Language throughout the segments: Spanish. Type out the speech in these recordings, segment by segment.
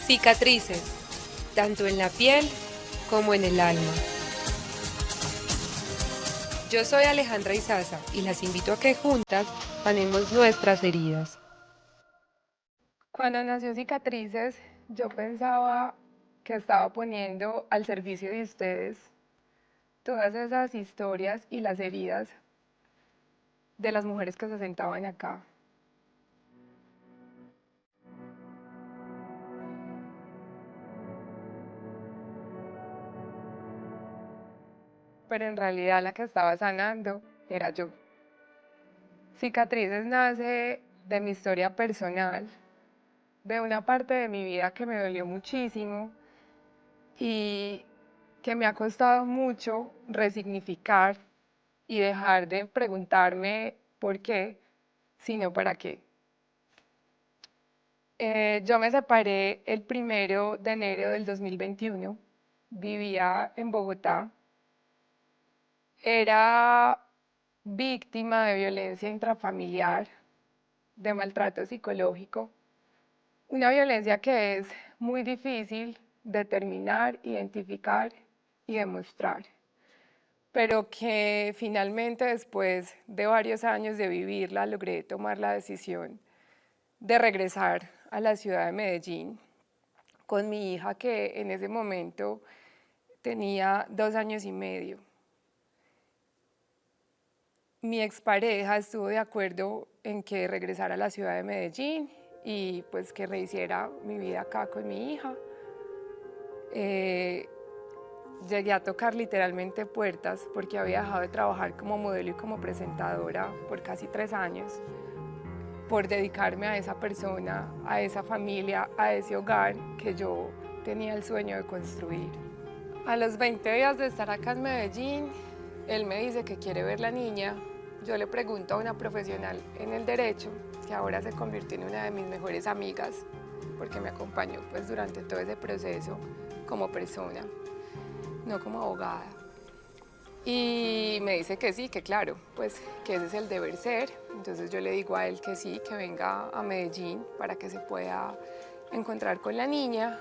Cicatrices, tanto en la piel como en el alma. Yo soy Alejandra Izaza y las invito a que juntas sanemos nuestras heridas. Cuando nació Cicatrices, yo pensaba que estaba poniendo al servicio de ustedes todas esas historias y las heridas de las mujeres que se sentaban acá. Pero en realidad la que estaba sanando era yo. Cicatrices nace de mi historia personal, de una parte de mi vida que me dolió muchísimo y que me ha costado mucho resignificar y dejar de preguntarme por qué, sino para qué. Yo me separé el 1 de enero del 2021, vivía en Bogotá, era víctima de violencia intrafamiliar, de maltrato psicológico, una violencia que es muy difícil determinar, identificar y demostrar, pero que finalmente después de varios años de vivirla logré tomar la decisión de regresar a la ciudad de Medellín con mi hija que en ese momento tenía 2 años y medio. Mi expareja estuvo de acuerdo en que regresara a la ciudad de Medellín y pues que rehiciera mi vida acá con mi hija. Llegué a tocar literalmente puertas porque había dejado de trabajar como modelo y como presentadora por casi 3 años por dedicarme a esa persona, a esa familia, a ese hogar que yo tenía el sueño de construir. A los 20 días de estar acá en Medellín, él me dice que quiere ver la niña. Yo le pregunto a una profesional en el derecho, que ahora se convirtió en una de mis mejores amigas, porque me acompañó pues durante todo ese proceso como persona, no como abogada. Y me dice que sí, que claro, pues que ese es el deber ser. Entonces yo le digo a él que sí, que venga a Medellín para que se pueda encontrar con la niña.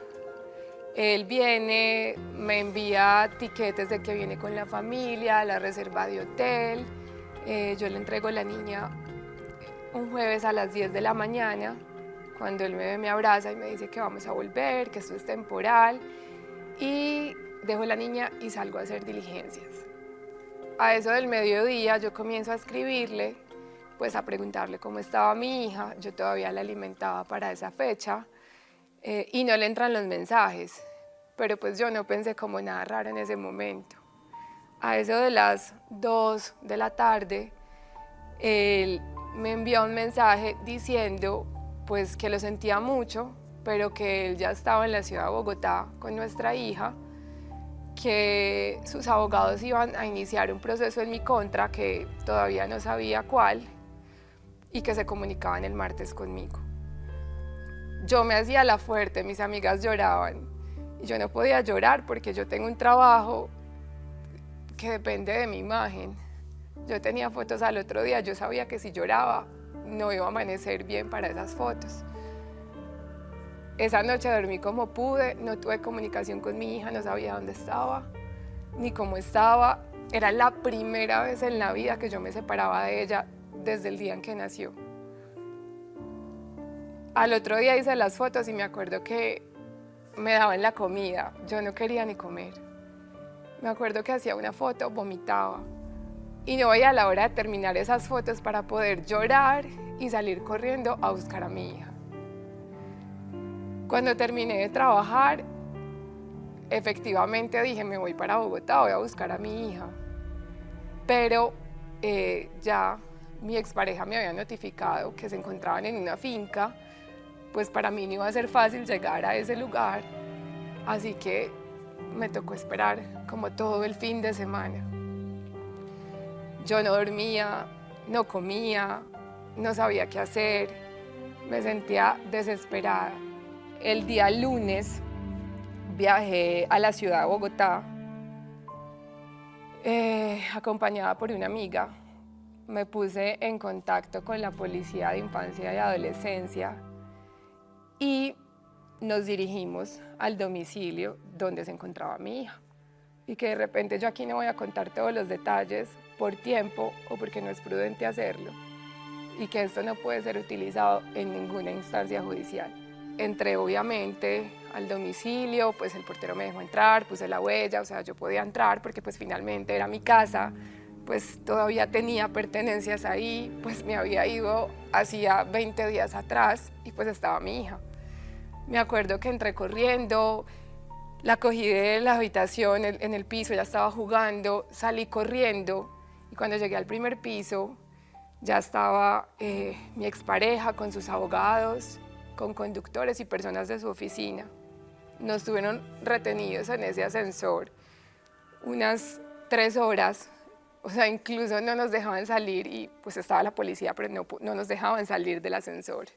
Él viene, me envía tiquetes de que viene con la familia, la reserva de hotel. Yo le entrego la niña un jueves a las 10 de la mañana, cuando él me ve, me abraza y me dice que vamos a volver, que esto es temporal. Y dejo la niña y salgo a hacer diligencias. A eso del mediodía yo comienzo a escribirle, pues a preguntarle cómo estaba mi hija. Yo todavía la alimentaba para esa fecha y no le entran los mensajes, pero pues yo no pensé como nada raro en ese momento. A eso de las 2 de la tarde, él me envió un mensaje diciendo pues que lo sentía mucho, pero que él ya estaba en la ciudad de Bogotá con nuestra hija, que sus abogados iban a iniciar un proceso en mi contra, que todavía no sabía cuál, y que se comunicaban el martes conmigo. Yo me hacía la fuerte, mis amigas lloraban, y yo no podía llorar porque yo tengo un trabajo que depende de mi imagen. Yo tenía fotos al otro día, yo sabía que si lloraba no iba a amanecer bien para esas fotos. Esa noche dormí como pude, no tuve comunicación con mi hija, no sabía dónde estaba, ni cómo estaba. Era la primera vez en la vida que yo me separaba de ella desde el día en que nació. Al otro día hice las fotos y me acuerdo que me daban la comida, yo no quería ni comer. Me acuerdo que hacía una foto, vomitaba. Y no veía la hora de terminar esas fotos para poder llorar y salir corriendo a buscar a mi hija. Cuando terminé de trabajar, efectivamente dije, me voy para Bogotá, voy a buscar a mi hija. Pero ya mi expareja me había notificado que se encontraban en una finca, pues para mí no iba a ser fácil llegar a ese lugar, así que me tocó esperar como todo el fin de semana. Yo no dormía, no comía, no sabía qué hacer, me sentía desesperada. El día lunes viajé a la ciudad de Bogotá, acompañada por una amiga. Me puse en contacto con la Policía de Infancia y Adolescencia y nos dirigimos al domicilio donde se encontraba mi hija. Y que de repente yo aquí no voy a contar todos los detalles por tiempo o porque no es prudente hacerlo. Y que esto no puede ser utilizado en ninguna instancia judicial. Entré obviamente al domicilio, pues el portero me dejó entrar, puse la huella, o sea, yo podía entrar porque pues finalmente era mi casa, pues todavía tenía pertenencias ahí, pues me había ido hacía 20 días atrás y pues estaba mi hija. Me acuerdo que entré corriendo, la cogí de la habitación en el piso, ella estaba jugando, salí corriendo y cuando llegué al primer piso ya estaba mi expareja con sus abogados, con conductores y personas de su oficina. Nos tuvieron retenidos en ese ascensor unas 3 horas, o sea, incluso no nos dejaban salir y pues estaba la policía, pero no nos dejaban salir del ascensor.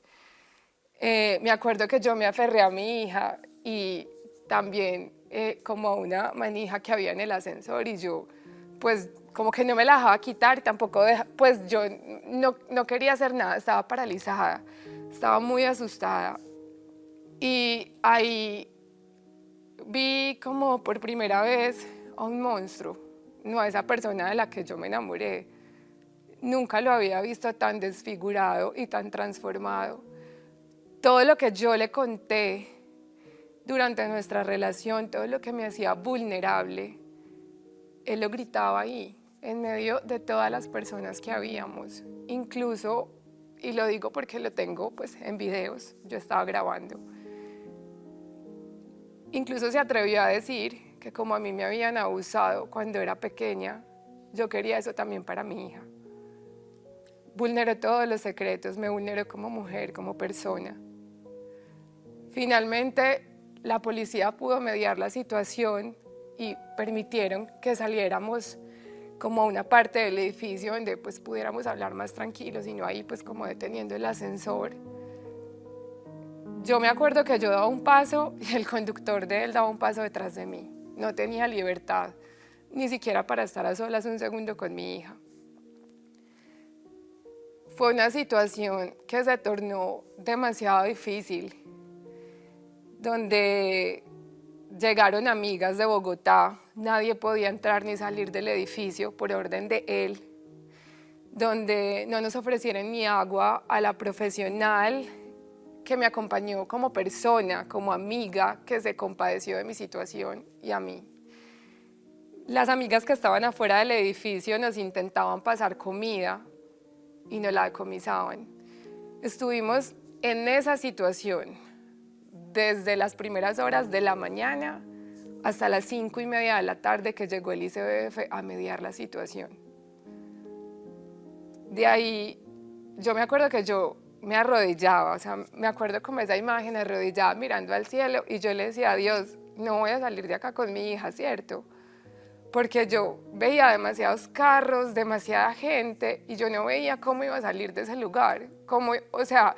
Me acuerdo que yo me aferré a mi hija y también como a una manija que había en el ascensor y yo pues como que no me la dejaba quitar, tampoco pues yo no quería hacer nada, estaba paralizada, estaba muy asustada. Y ahí vi como por primera vez a un monstruo, no a esa persona de la que yo me enamoré. Nunca lo había visto tan desfigurado y tan transformado. Todo lo que yo le conté durante nuestra relación, todo lo que me hacía vulnerable, él lo gritaba ahí, en medio de todas las personas que habíamos. Incluso, y lo digo porque lo tengo pues en videos, yo estaba grabando. Incluso se atrevió a decir que como a mí me habían abusado cuando era pequeña, yo quería eso también para mi hija. Vulneró todos los secretos, me vulneró como mujer, como persona. Finalmente, la policía pudo mediar la situación y permitieron que saliéramos como a una parte del edificio donde pues pudiéramos hablar más tranquilos y no ahí pues como deteniendo el ascensor. Yo me acuerdo que yo daba un paso y el conductor de él daba un paso detrás de mí. No tenía libertad, ni siquiera para estar a solas un segundo con mi hija. Fue una situación que se tornó demasiado difícil, donde llegaron amigas de Bogotá, nadie podía entrar ni salir del edificio por orden de él, donde no nos ofrecieron ni agua a la profesional que me acompañó como persona, como amiga, que se compadeció de mi situación y a mí. Las amigas que estaban afuera del edificio nos intentaban pasar comida y nos la decomisaban. Estuvimos en esa situación desde las primeras horas de la mañana hasta las 5:30 de la tarde que llegó el ICBF a mediar la situación. De ahí, yo me acuerdo que yo me arrodillaba, o sea, me acuerdo como esa imagen arrodillada mirando al cielo y yo le decía a Dios, no voy a salir de acá con mi hija, ¿cierto? Porque yo veía demasiados carros, demasiada gente y yo no veía cómo iba a salir de ese lugar. O sea,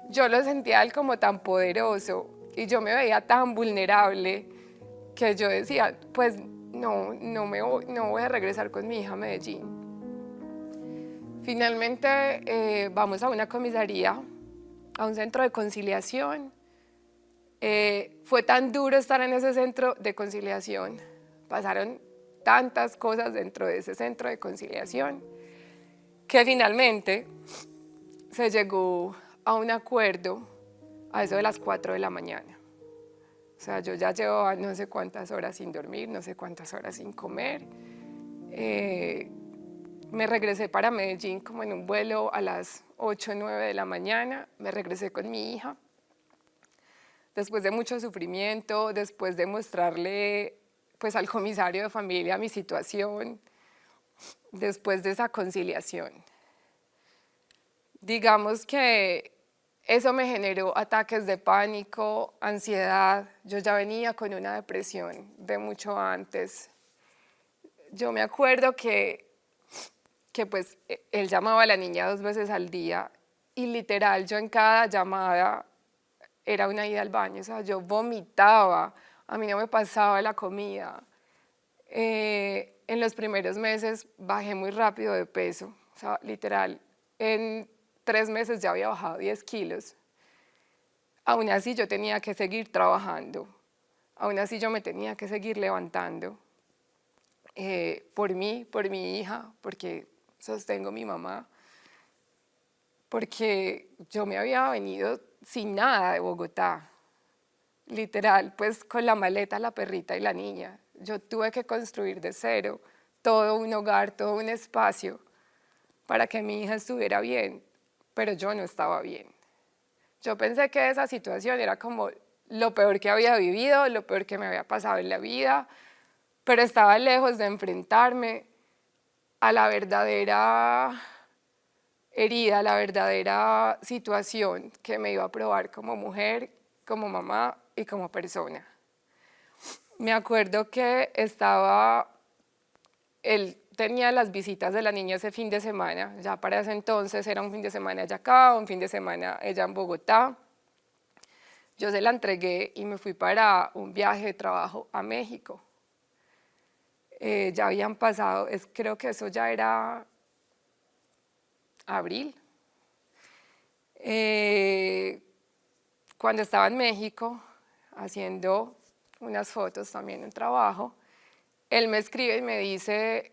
yo lo sentía a él como tan poderoso y yo me veía tan vulnerable que yo decía, pues no voy a regresar con mi hija a Medellín. Finalmente vamos a una comisaría, a un centro de conciliación. Fue tan duro estar en ese centro de conciliación, pasaron tantas cosas dentro de ese centro de conciliación, que finalmente se llegó a un acuerdo a eso de las 4 de la mañana. O sea, yo ya llevaba no sé cuántas horas sin dormir, no sé cuántas horas sin comer. Me regresé para Medellín como en un vuelo a las 8 o 9 de la mañana, me regresé con mi hija. Después de mucho sufrimiento, después de mostrarle pues, al comisario de familia mi situación, después de esa conciliación. Digamos que eso me generó ataques de pánico, ansiedad. Yo ya venía con una depresión de mucho antes. Yo me acuerdo que pues él llamaba a la niña 2 veces al día y literal yo en cada llamada era una ida al baño, o sea, yo vomitaba, a mí no me pasaba la comida. En los primeros meses bajé muy rápido de peso, o sea, literal, en 3 meses ya había bajado 10 kilos. Aún así yo tenía que seguir trabajando, aún así yo me tenía que seguir levantando por mí, por mi hija, porque sostengo a mi mamá, porque yo me había venido sin nada de Bogotá, literal, pues con la maleta, la perrita y la niña. Yo tuve que construir de cero todo un hogar, todo un espacio para que mi hija estuviera bien, pero yo no estaba bien. Yo pensé que esa situación era como lo peor que había vivido, lo peor que me había pasado en la vida, pero estaba lejos de enfrentarme a la verdadera herida, a la verdadera situación que me iba a probar como mujer, como mamá y como persona. Me acuerdo que él tenía las visitas de la niña ese fin de semana, ya para ese entonces era un fin de semana ella acá, un fin de semana ella en Bogotá. Yo se la entregué y me fui para un viaje de trabajo a México. Ya habían pasado, creo que eso ya era abril. Cuando estaba en México haciendo unas fotos, también un trabajo, él me escribe y me dice,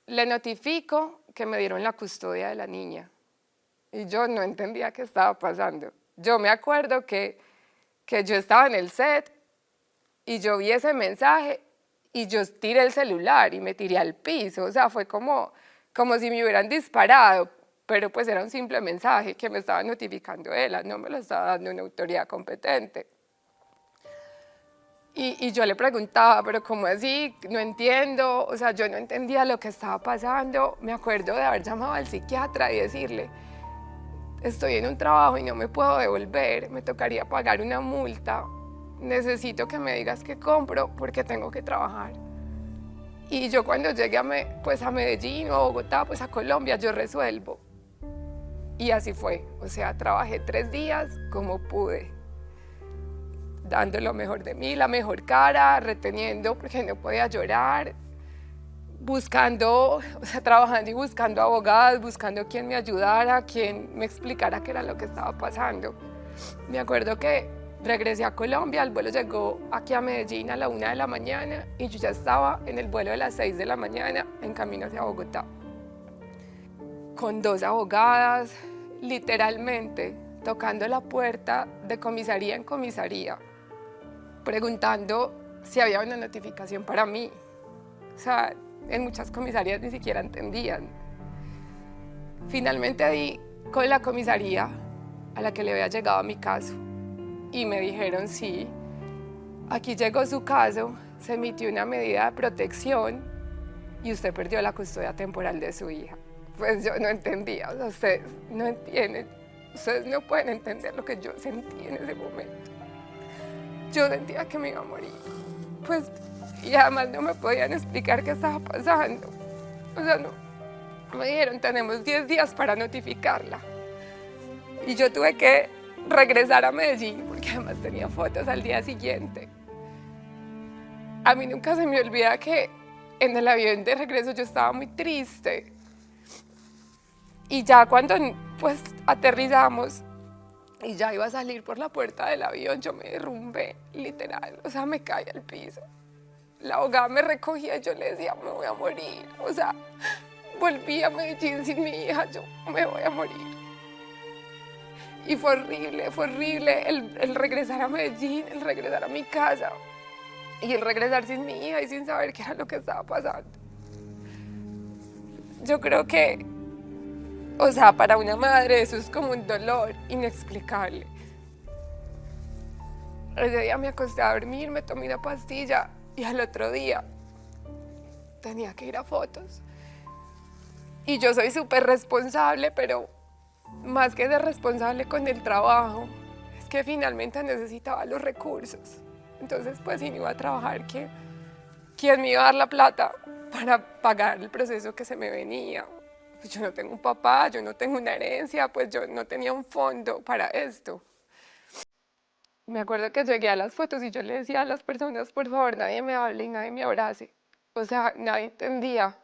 le notifico que me dieron la custodia de la niña. Y yo no entendía qué estaba pasando. Yo me acuerdo que yo estaba en el set y yo vi ese mensaje y yo tiré el celular y me tiré al piso. O sea, fue como si me hubieran disparado, pero pues era un simple mensaje que me estaba notificando él, no me lo estaba dando una autoridad competente. Y yo le preguntaba, pero ¿cómo así? No entiendo, o sea, yo no entendía lo que estaba pasando. Me acuerdo de haber llamado al psiquiatra y decirle, estoy en un trabajo y no me puedo devolver, me tocaría pagar una multa, necesito que me digas qué compro porque tengo que trabajar. Y yo cuando llegué a Medellín o a Bogotá, pues a Colombia, yo resuelvo. Y así fue, o sea, trabajé 3 días como pude, dando lo mejor de mí, la mejor cara, reteniendo porque no podía llorar, buscando, o sea, trabajando y buscando abogados, buscando quien me ayudara, quien me explicara qué era lo que estaba pasando. Me acuerdo que regresé a Colombia, el vuelo llegó aquí a Medellín a la 1 de la mañana y yo ya estaba en el vuelo de las 6 de la mañana en camino hacia Bogotá. Con 2 abogadas, literalmente tocando la puerta de comisaría en comisaría, preguntando si había una notificación para mí. O sea, en muchas comisarías ni siquiera entendían. Finalmente di con la comisaría a la que le había llegado mi caso y me dijeron, sí, aquí llegó su caso, se emitió una medida de protección y usted perdió la custodia temporal de su hija. Pues yo no entendía, o sea, ustedes no entienden, ustedes no pueden entender lo que yo sentí en ese momento. Yo sentía que me iba a morir, pues, y además no me podían explicar qué estaba pasando. O sea, no, me dijeron, tenemos 10 días para notificarla. Y yo tuve que regresar a Medellín, porque además tenía fotos al día siguiente. A mí nunca se me olvida que en el avión de regreso yo estaba muy triste. Y ya cuando pues aterrizamos y ya iba a salir por la puerta del avión, yo me derrumbé, literal, o sea, me caí al piso. La abogada me recogía y yo le decía, me voy a morir. O sea, volví a Medellín sin mi hija, yo me voy a morir. Y fue horrible el regresar a Medellín, el regresar a mi casa y el regresar sin mi hija y sin saber qué era lo que estaba pasando. Yo creo que, o sea, para una madre eso es como un dolor inexplicable. Ese día me acosté a dormir, me tomé una pastilla y al otro día tenía que ir a fotos. Y yo soy súper responsable, pero más que ser responsable con el trabajo, es que finalmente necesitaba los recursos. Entonces, pues, si no iba a trabajar, ¿quién me iba a dar la plata para pagar el proceso que se me venía? Pues yo no tengo un papá, yo no tengo una herencia, pues yo no tenía un fondo para esto. Me acuerdo que llegué a las fotos y yo le decía a las personas, por favor, nadie me hable y nadie me abrace. O sea, nadie entendía.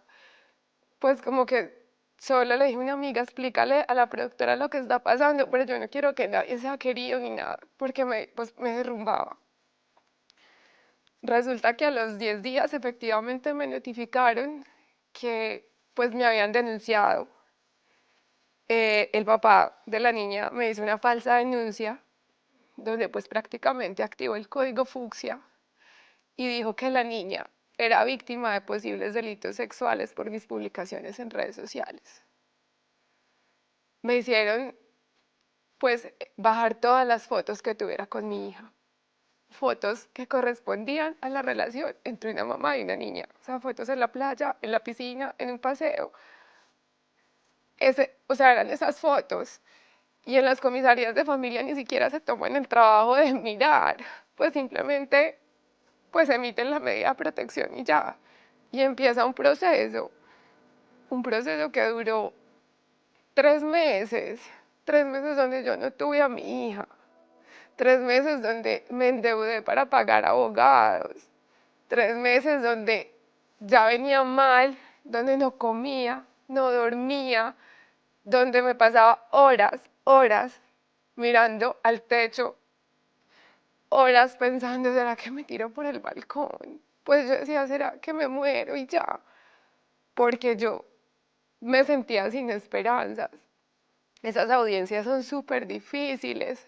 Pues como que Solo le dije a una amiga, explícale a la productora lo que está pasando, pero yo no quiero que nadie sea querido ni nada, porque me derrumbaba. Resulta que a los 10 días efectivamente me notificaron que pues me habían denunciado. El papá de la niña me hizo una falsa denuncia donde pues prácticamente activó el código fucsia y dijo que la niña era víctima de posibles delitos sexuales por mis publicaciones en redes sociales. Me hicieron pues bajar todas las fotos que tuviera con mi hija, fotos que correspondían a la relación entre una mamá y una niña, o sea, fotos en la playa, en la piscina, en un paseo. O sea, eran esas fotos. Y en las comisarías de familia ni siquiera se toman el trabajo de mirar, pues simplemente pues emiten la medida de protección y ya. Y empieza un proceso que duró 3 meses, 3 meses donde yo no tuve a mi hija, 3 meses donde me endeudé para pagar abogados, 3 meses donde ya venía mal, donde no comía, no dormía, donde me pasaba horas mirando al techo, horas pensando, ¿será que me tiro por el balcón? Pues yo decía, ¿será que me muero y ya? Porque yo me sentía sin esperanzas. Esas audiencias son súper difíciles.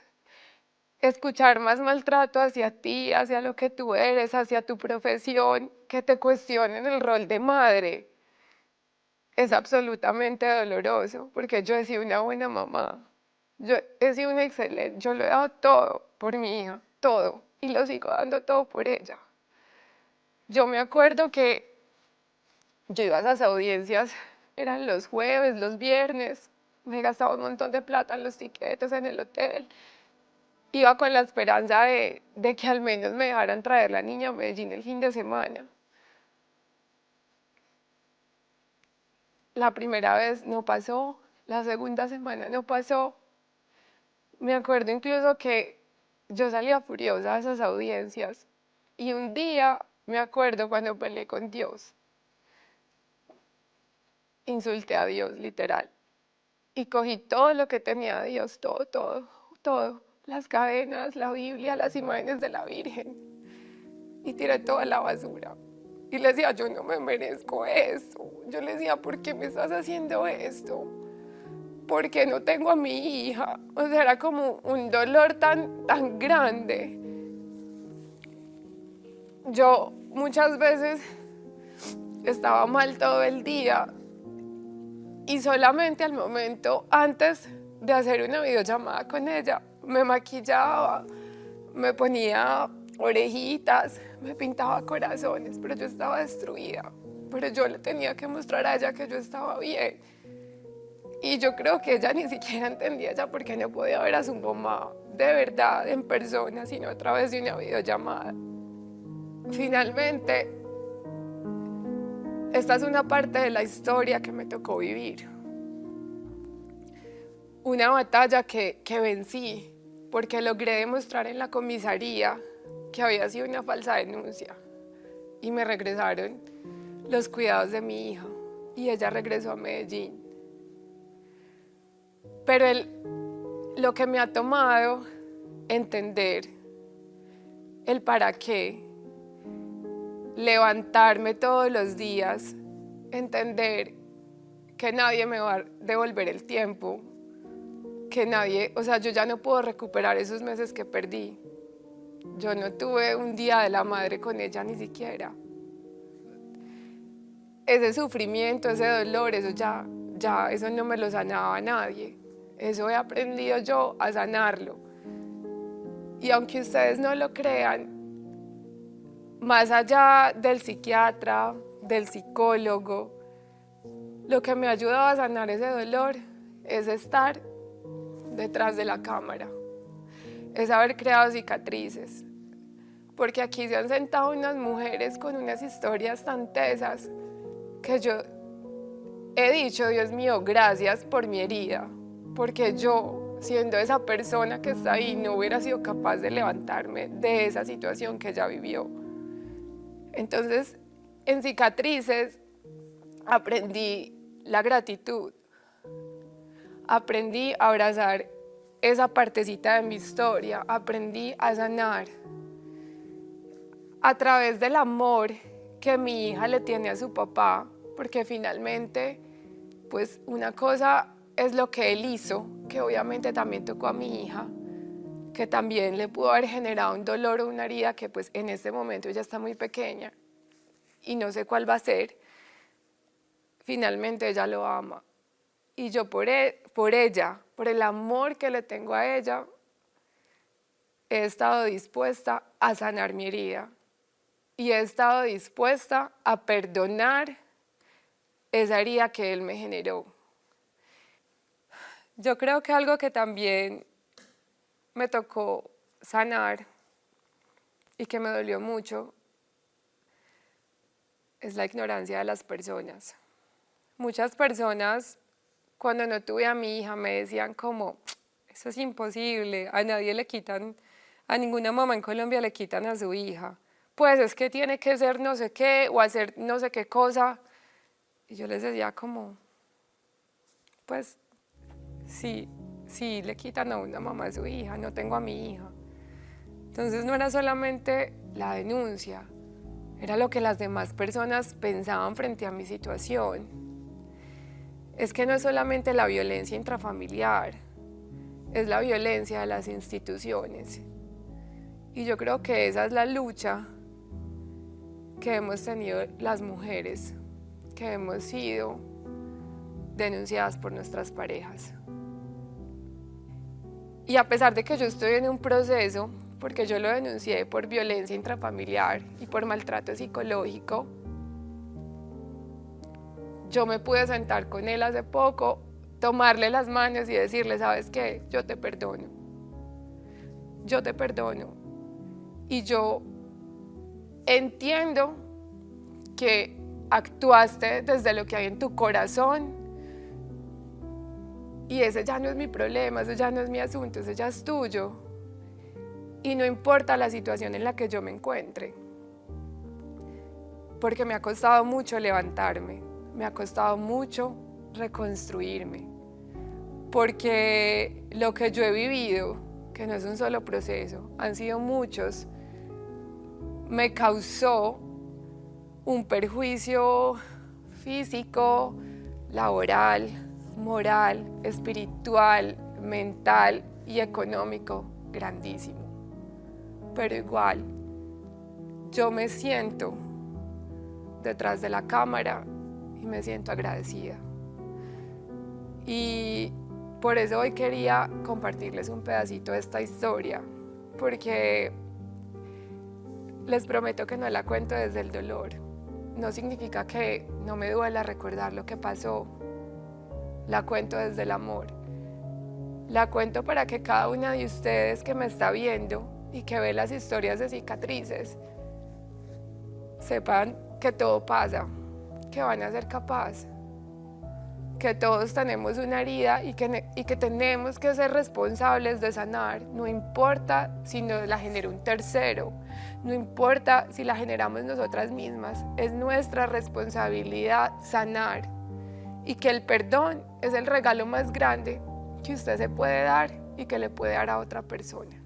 Escuchar más maltrato hacia ti, hacia lo que tú eres, hacia tu profesión, que te cuestionen el rol de madre, es absolutamente doloroso, porque yo he sido una buena mamá. Yo he sido una excelente, yo lo he dado todo por mi hija, todo, y lo sigo dando todo por ella. Yo me acuerdo que yo iba a esas audiencias, eran los jueves, los viernes, me gastaba un montón de plata en los tiquetes, en el hotel. Iba con la esperanza de que al menos me dejaran traer la niña a Medellín el fin de semana. La primera vez no pasó, la segunda semana no pasó. Me acuerdo incluso que yo salía furiosa de esas audiencias y un día me acuerdo cuando peleé con Dios, insulté a Dios literal y cogí todo lo que tenía de Dios, todo, las cadenas, la Biblia, las imágenes de la Virgen y tiré toda la basura. Y le decía, yo no me merezco eso. Yo le decía, ¿por qué me estás haciendo esto? ¿Por qué no tengo a mi hija? O sea, era como un dolor tan grande. Yo muchas veces estaba mal todo el día y solamente al momento, antes de hacer una videollamada con ella, me maquillaba, me ponía orejitas, me pintaba corazones, pero yo estaba destruida. Pero yo le tenía que mostrar a ella que yo estaba bien. Y yo creo que ella ni siquiera entendía ya por qué no podía ver a su mamá de verdad, en persona, sino a través de una videollamada. Finalmente, esta es una parte de la historia que me tocó vivir. Una batalla que vencí, porque logré demostrar en la comisaría que había sido una falsa denuncia. Y me regresaron los cuidados de mi hija y ella regresó a Medellín. Pero lo que me ha tomado entender el para qué, levantarme todos los días, entender que nadie me va a devolver el tiempo, que nadie, o sea, yo ya no puedo recuperar esos meses que perdí. Yo no tuve un día de la madre con ella ni siquiera. Ese sufrimiento, ese dolor, eso eso no me lo sanaba nadie. Eso he aprendido yo a sanarlo. Y aunque ustedes no lo crean, más allá del psiquiatra, del psicólogo, lo que me ha ayudado a sanar ese dolor es estar detrás de la cámara, es haber creado cicatrices. Porque aquí se han sentado unas mujeres con unas historias tan tesas que yo he dicho, Dios mío, gracias por mi herida. Porque yo, siendo esa persona que está ahí, no hubiera sido capaz de levantarme de esa situación que ella vivió. Entonces, en cicatrices aprendí la gratitud, Aprendí a abrazar esa partecita de mi historia, aprendí a sanar a través del amor que mi hija le tiene a su papá, porque finalmente, pues una cosa es lo que él hizo, que obviamente también tocó a mi hija, que también le pudo haber generado un dolor o una herida que pues en este momento ella está muy pequeña y no sé cuál va a ser. Finalmente ella lo ama y yo por ella, por el amor que le tengo a ella, he estado dispuesta a sanar mi herida y he estado dispuesta a perdonar esa herida que él me generó. Yo creo que algo que también me tocó sanar y que me dolió mucho es la ignorancia de las personas. Muchas personas, cuando no tuve a mi hija, me decían como, eso es imposible, a nadie le quitan, a ninguna mamá en Colombia le quitan a su hija. Pues es que tiene que ser no sé qué o hacer no sé qué cosa. Y yo les decía como, pues sí le quitan a una mamá a su hija, no tengo a mi hija. Entonces no era solamente la denuncia, era lo que las demás personas pensaban frente a mi situación. Es que no es solamente la violencia intrafamiliar, es la violencia de las instituciones. Y yo creo que esa es la lucha que hemos tenido las mujeres, que hemos sido denunciadas por nuestras parejas. Y a pesar de que yo estoy en un proceso, porque yo lo denuncié por violencia intrafamiliar y por maltrato psicológico, yo me pude sentar con él hace poco, tomarle las manos y decirle, ¿sabes qué? Yo te perdono. Yo te perdono. Y yo entiendo que actuaste desde lo que hay en tu corazón y ese ya no es mi problema, eso ya no es mi asunto, ese ya es tuyo. Y no importa la situación en la que yo me encuentre, porque me ha costado mucho levantarme, me ha costado mucho reconstruirme, porque lo que yo he vivido, que no es un solo proceso, han sido muchos, me causó un perjuicio físico, laboral, moral, espiritual, mental y económico grandísimo. Pero igual, yo me siento detrás de la cámara y me siento agradecida. Y por eso hoy quería compartirles un pedacito de esta historia, porque les prometo que no la cuento desde el dolor. No significa que no me duela recordar lo que pasó. La cuento desde el amor. La cuento para que cada una de ustedes que me está viendo y que ve las historias de cicatrices, sepan que todo pasa, que van a ser capaces, que todos tenemos una herida y que tenemos que ser responsables de sanar. No importa si nos la genera un tercero, no importa si la generamos nosotras mismas, es nuestra responsabilidad sanar. Y que el perdón es el regalo más grande que usted se puede dar y que le puede dar a otra persona.